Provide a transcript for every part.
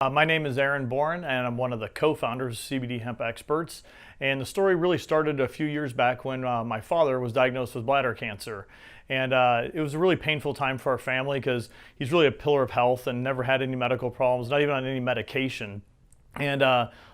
My name is Aaron and I'm one of the co-founders of CBD Hemp Experts. And the story really started a few years back when my father was diagnosed with bladder cancer. And it was a really painful time for our family because he's really a pillar of health and never had any medical problems, not even on any medication. And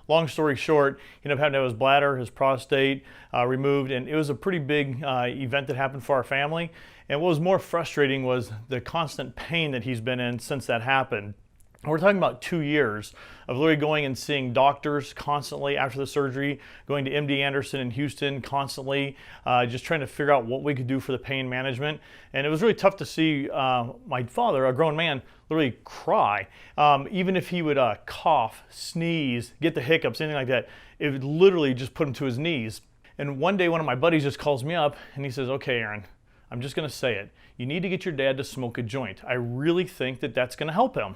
long story short, he ended up having to have his bladder, his prostate removed, and it was a pretty big event that happened for our family. And what was more frustrating was the constant pain that he's been in since that happened. We're talking about 2 years of literally going and seeing doctors constantly after the surgery, going to MD Anderson in Houston constantly, just trying to figure out what we could do for the pain management. And it was really tough to see my father, a grown man, literally cry. Even if he would cough, sneeze, get the hiccups, anything like that, it would literally just put him to his knees. And one day one of my buddies just calls me up and he says, "Okay, Aaron, I'm just gonna say it. You need to get your dad to smoke a joint. I really think that that's gonna help him."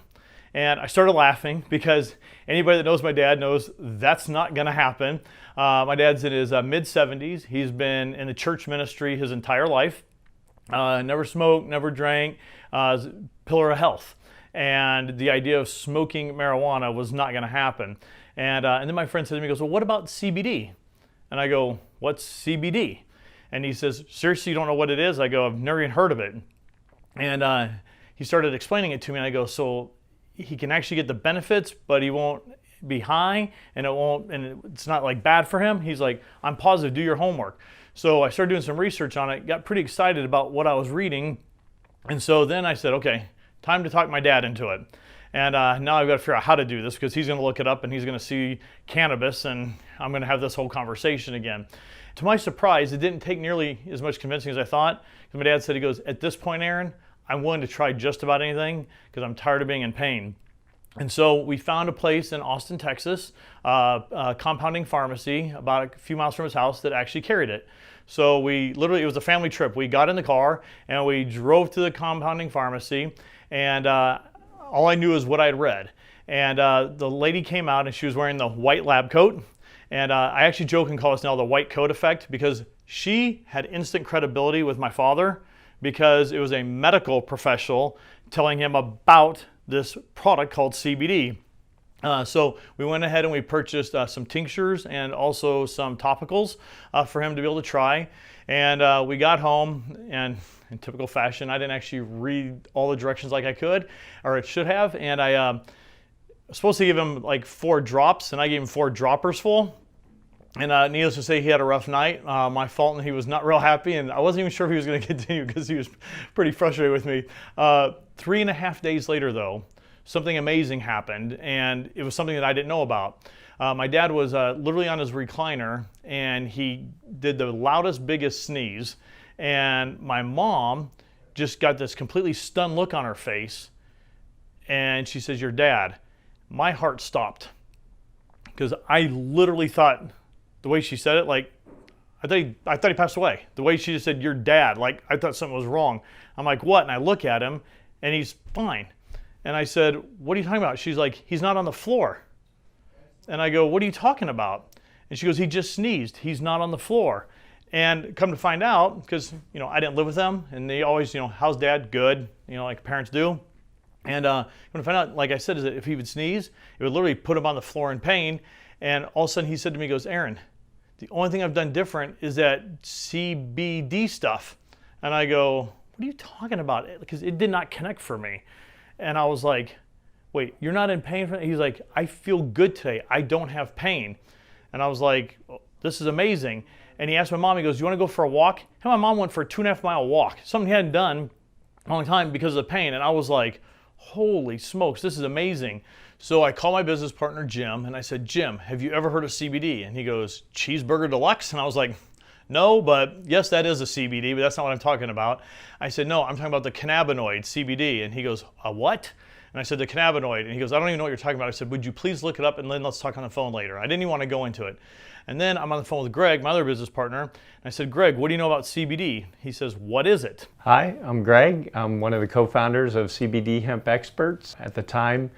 And I started laughing because anybody that knows my dad knows that's not going to happen. My dad's in his mid-70s. He's been in the church ministry his entire life. Never smoked, never drank, pillar of health. And the idea of smoking marijuana was not going to happen. And then my friend said to me, he goes, "Well, what about CBD?" And I go, "What's CBD?" And he says, "Seriously, you don't know what it is?" I go, "I've never even heard of it." And he started explaining it to me, and I go, "So he can actually get the benefits, but he won't be high, and it's not like bad for him?" He's like, "I'm positive, do your homework." So I started doing some research on it, got pretty excited about what I was reading. And so then I said, okay, time to talk my dad into it. And now I've got to figure out how to do this because he's going to look it up and he's going to see cannabis and I'm going to have this whole conversation again. To my surprise, it didn't take nearly as much convincing as I thought. Because my dad said, he goes, "At this point, Aaron, I'm willing to try just about anything because I'm tired of being in pain." And so we found a place in Austin, Texas, a compounding pharmacy about a few miles from his house that actually carried it. So it was a family trip. We got in the car and we drove to the compounding pharmacy, and all I knew is what I'd read. And the lady came out and she was wearing the white lab coat. And I actually joke and call this now the white coat effect because she had instant credibility with my father, because it was a medical professional telling him about this product called CBD. So we went ahead and we purchased some tinctures and also some topicals for him to be able to try. And we got home, and in typical fashion, I didn't actually read all the directions like I could, or it should have. And I was supposed to give him like 4 drops, and I gave him 4 droppers full. And needless to say, he had a rough night. My fault, and he was not real happy, and I wasn't even sure if he was going to continue because he was pretty frustrated with me. 3.5 days later, though, something amazing happened, and it was something that I didn't know about. My dad was literally on his recliner, and he did the loudest, biggest sneeze, and my mom just got this completely stunned look on her face, and she says, "Your dad." My heart stopped because I literally thought, the way she said it, like, I thought he passed away. The way she just said, "Your dad," like I thought something was wrong. I'm like, "What?" And I look at him and he's fine. And I said, "What are you talking about?" She's like, "He's not on the floor." And I go, "What are you talking about?" And she goes, "He just sneezed. He's not on the floor." And come to find out, because I didn't live with them, and they always, "How's dad?" "Good," like parents do. And when I found out, like I said, is that if he would sneeze, it would literally put him on the floor in pain. And all of a sudden he said to me, he goes, "Aaron, the only thing I've done different is that CBD stuff." And I go, "What are you talking about?" Because it did not connect for me. And I was like, "Wait, you're not in pain?" He's like, "I feel good today. I don't have pain." And I was like, "Oh, this is amazing." And he asked my mom, he goes, "You want to go for a walk?" And my mom went for a 2.5-mile walk, something he hadn't done a long time because of the pain. And I was like, holy smokes, this is amazing. So I called my business partner, Jim, and I said, "Jim, have you ever heard of CBD?" And he goes, "Cheeseburger Deluxe?" And I was like, "No, but yes, that is a CBD, but that's not what I'm talking about." I said, "No, I'm talking about the cannabinoid, CBD." And he goes, "A what?" And I said, "The cannabinoid." And he goes, "I don't even know what you're talking about." I said, "Would you please look it up and then let's talk on the phone later." I didn't even want to go into it. And then I'm on the phone with Gregg, my other business partner, and I said, "Gregg, what do you know about CBD?" He says, "What is it?" Hi, I'm Gregg. I'm one of the co-founders of CBD Hemp Experts. At the time,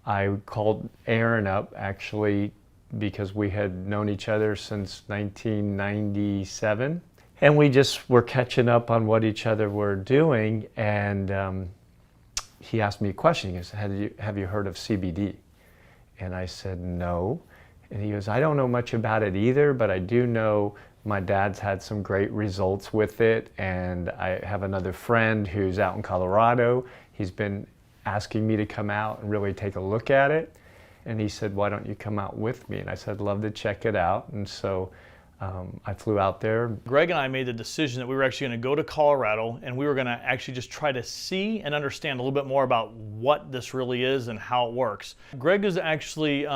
I called Aaron up actually because we had known each other since 1997. And we just were catching up on what each other were doing. And he asked me a question. He goes, have you heard of CBD? And I said, no. And he goes, I don't know much about it either, but I do know my dad's had some great results with it. And I have another friend who's out in Colorado. He's been asking me to come out and really take a look at it. And he said, why don't you come out with me? And I said, I'd love to check it out. And so I flew out there. Gregg and I made the decision that we were actually going to go to Colorado, and we were going to actually just try to see and understand a little bit more about what this really is and how it works. Gregg is actually,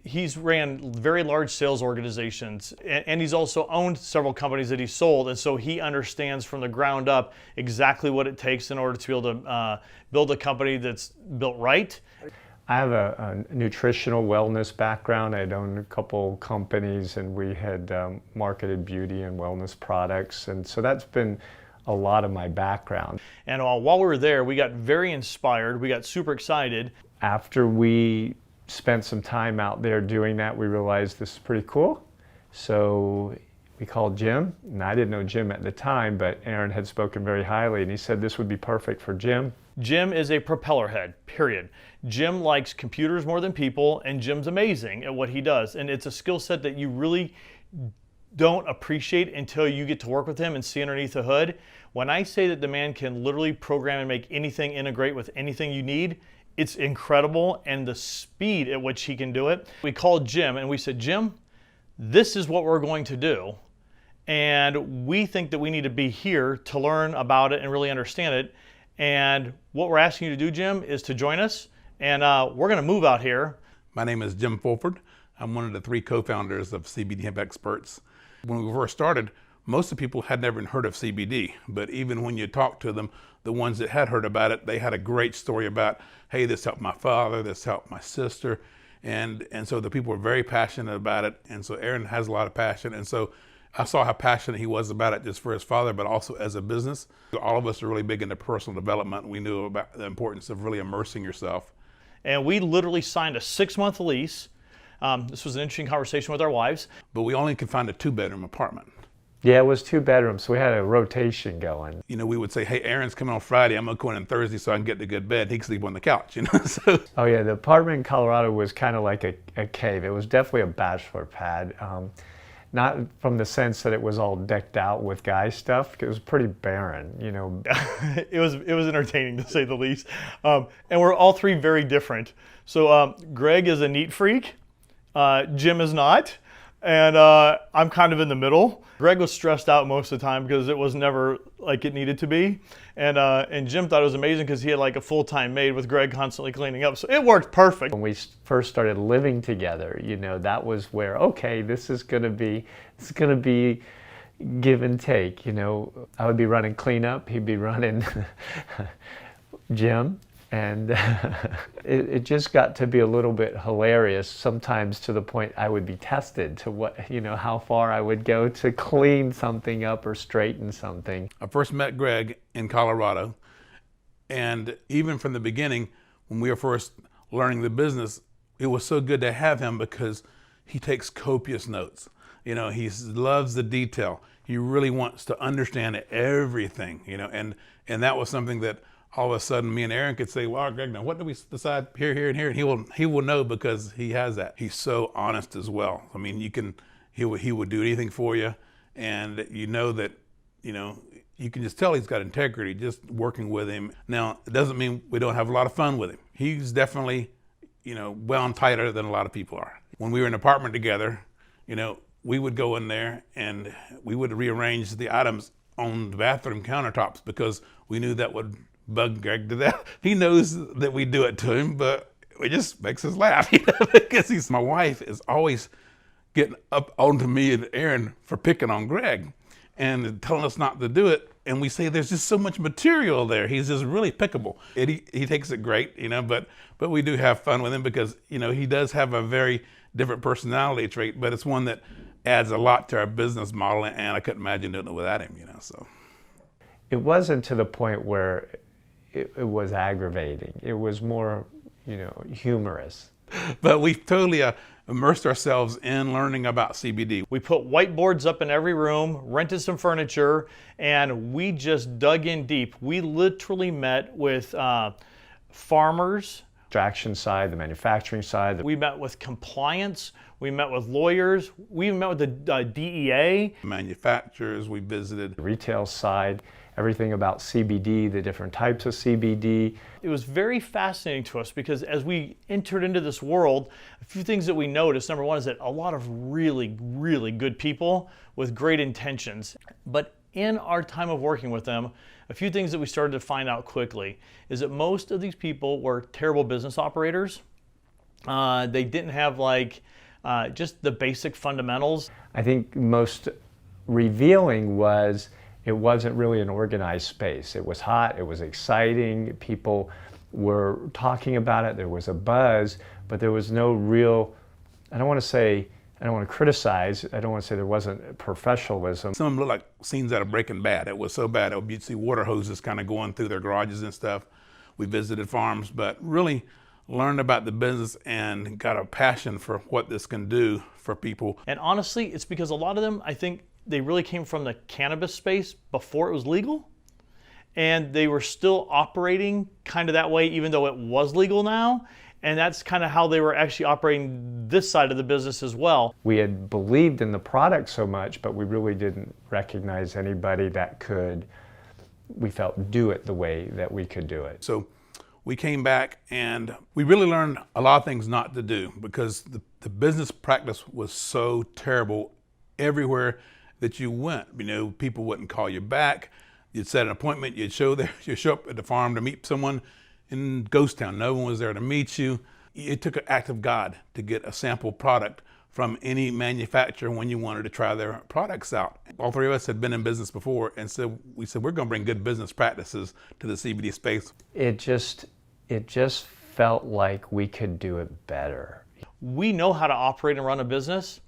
he's ran very large sales organizations, and he's also owned several companies that he's sold, and so he understands from the ground up exactly what it takes in order to be able to build a company that's built right. I have a nutritional wellness background. I'd owned a couple companies, and we had marketed beauty and wellness products, and so that's been a lot of my background. And while we were there, we got very inspired. We got super excited. After we spent some time out there doing that, we realized this is pretty cool. So we called Jim, and I didn't know Jim at the time, but Aaron had spoken very highly, and he said this would be perfect for Jim. Jim is a propeller head, period. Jim likes computers more than people, and Jim's amazing at what he does. And it's a skill set that you really don't appreciate until you get to work with him and see underneath the hood. When I say that the man can literally program and make anything integrate with anything you need, it's incredible, and the speed at which he can do it. We called Jim and we said, Jim, this is what we're going to do. And we think that we need to be here to learn about it and really understand it. And what we're asking you to do, Jim, is to join us. And we're going to move out here. My name is Jim Fulford. I'm one of the 3 co-founders of CBD Hemp Experts. When we first started, most of the people had never even heard of CBD. But even when you talk to them, the ones that had heard about it, they had a great story about, hey, this helped my father, this helped my sister. And so the people were very passionate about it. And so Aaron has a lot of passion. And so I saw how passionate he was about it just for his father, but also as a business. All of us are really big into personal development. We knew about the importance of really immersing yourself. And we literally signed a 6-month lease. This was an interesting conversation with our wives. But we only could find a 2-bedroom apartment. Yeah, it was 2 bedrooms, so we had a rotation going. You know, we would say, hey, Aaron's coming on Friday. I'm going to go in on Thursday so I can get to good bed. He can sleep on the couch, you know. So. Oh yeah, the apartment in Colorado was kind of like a cave. It was definitely a bachelor pad. Not from the sense that it was all decked out with guy stuff. It was pretty barren, you know. It was entertaining, to say the least. And we're all 3 very different. So Gregg is a neat freak. Jim is not. And I'm kind of in the middle. Gregg was stressed out most of the time because it was never like it needed to be. And Jim thought it was amazing because he had like a full-time maid with Gregg constantly cleaning up. So it worked perfect. When we first started living together, you know, that was where, okay, this is gonna be give and take, you know. I would be running cleanup, he'd be running gym. And it just got to be a little bit hilarious, sometimes to the point I would be tested to what, you know, how far I would go to clean something up or straighten something. I first met Gregg in Colorado, and even from the beginning, when we were first learning the business, it was so good to have him because he takes copious notes. You know, he loves the detail. He really wants to understand everything, you know, and that was something that all of a sudden me and Aaron could say, well, Gregg, now what do we decide here, here, and here? And he will know because he has that. He's so honest as well. I mean, he would do anything for you, and you know that, you know, you can just tell he's got integrity just working with him. Now, it doesn't mean we don't have a lot of fun with him. He's definitely, you know, wound tighter than a lot of people are. When we were in an apartment together, you know, we would go in there and we would rearrange the items on the bathroom countertops because we knew that would bug Gregg to death. He knows that we do it to him, but it just makes us laugh, you know, because my wife is always getting up onto me and Aaron for picking on Gregg and telling us not to do it. And we say there's just so much material there. He's just really pickable. He takes it great, you know, but we do have fun with him because, you know, he does have a very different personality trait, but it's one that adds a lot to our business model, and I couldn't imagine doing it without him, you know, so. It wasn't to the point where it was aggravating. It was more, you know, humorous. But we've totally immersed ourselves in learning about CBD. We put whiteboards up in every room, rented some furniture, and we just dug in deep. We literally met with farmers. extraction side, the manufacturing side. We met with compliance, we met with lawyers, we even met with the DEA. Manufacturers, we visited. The retail side, everything about CBD, the different types of CBD. It was very fascinating to us because as we entered into this world, a few things that we noticed. Number one is that a lot of really, really good people with great intentions. But in our time of working with them, a few things that we started to find out quickly is that most of these people were terrible business operators. They didn't have just the basic fundamentals. I think most revealing was it wasn't really an organized space. It was hot, it was exciting, people were talking about it, there was a buzz, but there was no real, I don't want to criticize, I don't want to say there wasn't professionalism. Some of them looked like scenes out of Breaking Bad. It was so bad. You'd see water hoses kind of going through their garages and stuff. We visited farms, but really learned about the business and got a passion for what this can do for people. And honestly, it's because a lot of them, I think, they really came from the cannabis space before it was legal. And they were still operating kind of that way, even though it was legal now. And that's kind of how they were actually operating this side of the business as well. We had believed in the product so much, but we really didn't recognize anybody that could, we felt, do it the way that we could do it. So we came back and we really learned a lot of things not to do because the business practice was so terrible everywhere that you went. You know, people wouldn't call you back. You'd set an appointment, you'd show up at the farm to meet someone in Ghost Town. No one was there to meet you. It took an act of God to get a sample product from any manufacturer when you wanted to try their products out. All three of us had been in business before, and so we said, we're gonna bring good business practices to the CBD space. It just felt like we could do it better. We know how to operate and run a business.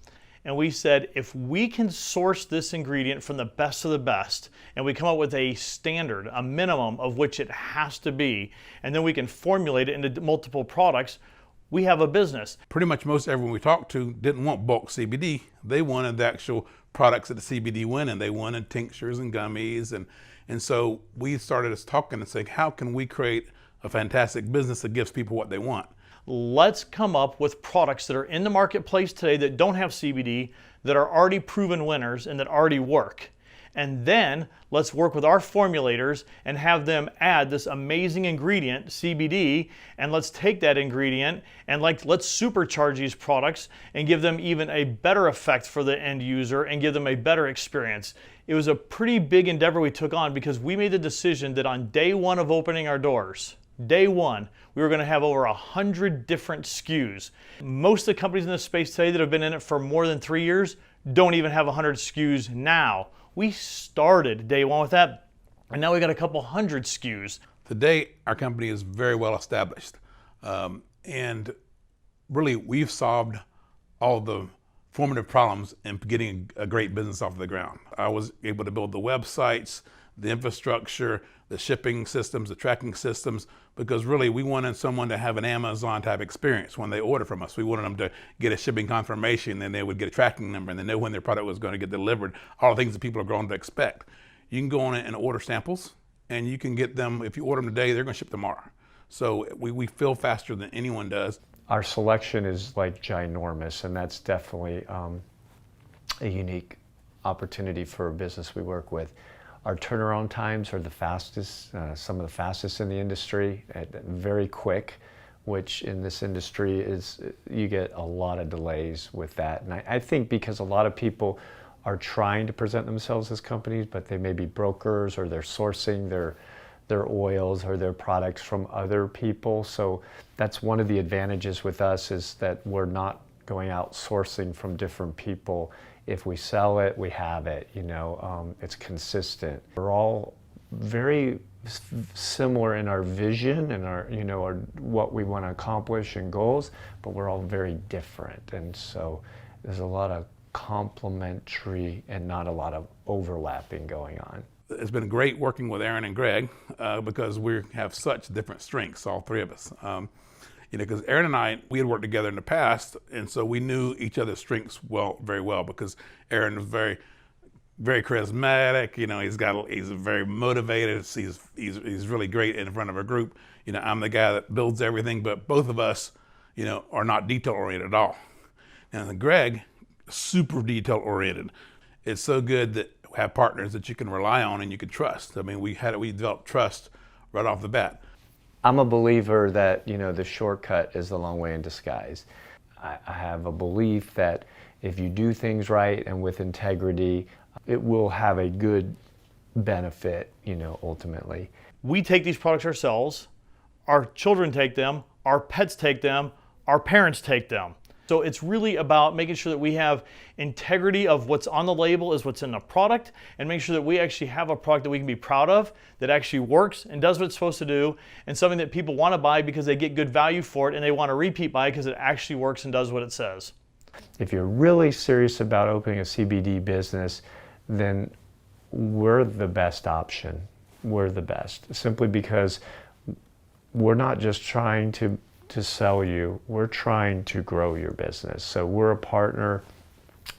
And we said, if we can source this ingredient from the best of the best, and we come up with a standard, a minimum of which it has to be, and then we can formulate it into multiple products, we have a business. Pretty much most everyone we talked to didn't want bulk CBD. They wanted the actual products that the CBD went in. They wanted tinctures and gummies. And so we started talking and saying, how can we create a fantastic business that gives people what they want? Let's come up with products that are in the marketplace today that don't have CBD, that are already proven winners and that already work. And then let's work with our formulators and have them add this amazing ingredient, CBD, and let's take that ingredient and let's supercharge these products and give them even a better effect for the end user and give them a better experience. It was a pretty big endeavor we took on because we made the decision that on day one of opening our doors, day one, we were going to have over 100 different SKUs. Most of the companies in this space today that have been in it for more than 3 years don't even have 100 SKUs now. We started day one with that, and now we got a couple hundred SKUs. Today, our company is very well established. And really, we've solved all the formative problems in getting a great business off the ground. I was able to build the websites, the infrastructure, the shipping systems, the tracking systems, because really we wanted someone to have an Amazon type experience when they order from us. We wanted them to get a shipping confirmation, then they would get a tracking number, and they know when their product was going to get delivered, all the things that people are going to expect. You can go on and order samples, and you can get them, if you order them today, they're going to ship tomorrow. So we fill faster than anyone does. Our selection is like ginormous, and that's definitely a unique opportunity for a business we work with. Our turnaround times are the fastest, some of the fastest in the industry, very quick, which in this industry is, you get a lot of delays with that. And I think because a lot of people are trying to present themselves as companies, but they may be brokers or they're sourcing their oils or their products from other people. So that's one of the advantages with us, is that we're not going out sourcing from different people. If we sell it, we have it, it's consistent. We're all very similar in our vision and our what we want to accomplish and goals, but we're all very different. And so there's a lot of complementary and not a lot of overlapping going on. It's been great working with Aaron and Gregg because we have such different strengths, all three of us. Because Aaron and I, we had worked together in the past, and so we knew each other's strengths very well, because Aaron was very very charismatic. He's very motivated. He's really great in front of a group. I'm the guy that builds everything, but both of us, are not detail oriented at all. And Gregg, super detail oriented. It's so good that we have partners that you can rely on and you can trust. I mean, we developed trust right off the bat. I'm a believer that, the shortcut is the long way in disguise. I have a belief that if you do things right and with integrity, it will have a good benefit, ultimately. We take these products ourselves, our children take them, our pets take them, our parents take them. So it's really about making sure that we have integrity of what's on the label is what's in the product, and make sure that we actually have a product that we can be proud of, that actually works and does what it's supposed to do, and something that people want to buy because they get good value for it and they want to repeat buy because it actually works and does what it says. If you're really serious about opening a CBD business, then we're the best option. We're the best, simply because we're not just trying to sell you, we're trying to grow your business. So we're a partner,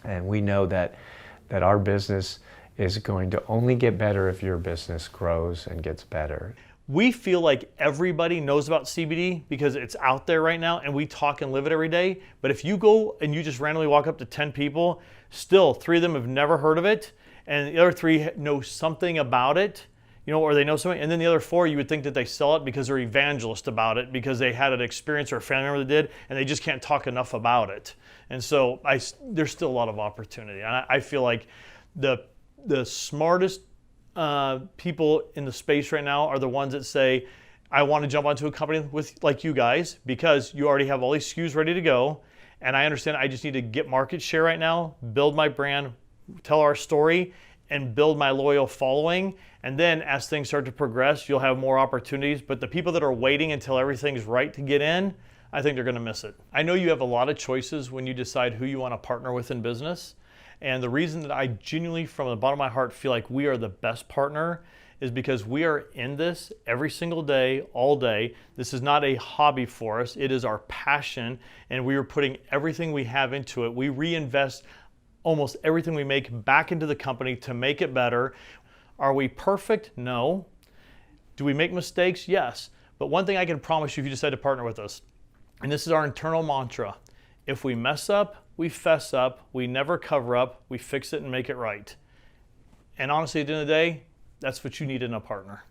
and we know that our business is going to only get better if your business grows and gets better. We feel like everybody knows about CBD because it's out there right now and we talk and live it every day. But if you go and you just randomly walk up to 10 people, still 3 of them have never heard of it, and the other 3 know something about it, or they know something, and then the other 4, you would think that they sell it because they're evangelists about it, because they had an experience or a family member that did, and they just can't talk enough about it. And so there's still a lot of opportunity. And I feel like the smartest people in the space right now are the ones that say, I want to jump onto a company like you guys because you already have all these SKUs ready to go, and I understand I just need to get market share right now, build my brand, tell our story, and build my loyal following. And then as things start to progress, you'll have more opportunities. But the people that are waiting until everything's right to get in, I think they're going to miss it. I know you have a lot of choices when you decide who you want to partner with in business. And the reason that I genuinely, from the bottom of my heart, feel like we are the best partner is because we are in this every single day, all day. This is not a hobby for us. It is our passion, and we are putting everything we have into it. We reinvest almost everything we make back into the company to make it better. Are we perfect? No. Do we make mistakes? Yes. But one thing I can promise you if you decide to partner with us, and this is our internal mantra, if we mess up, we fess up, we never cover up, we fix it and make it right. And honestly, at the end of the day, that's what you need in a partner.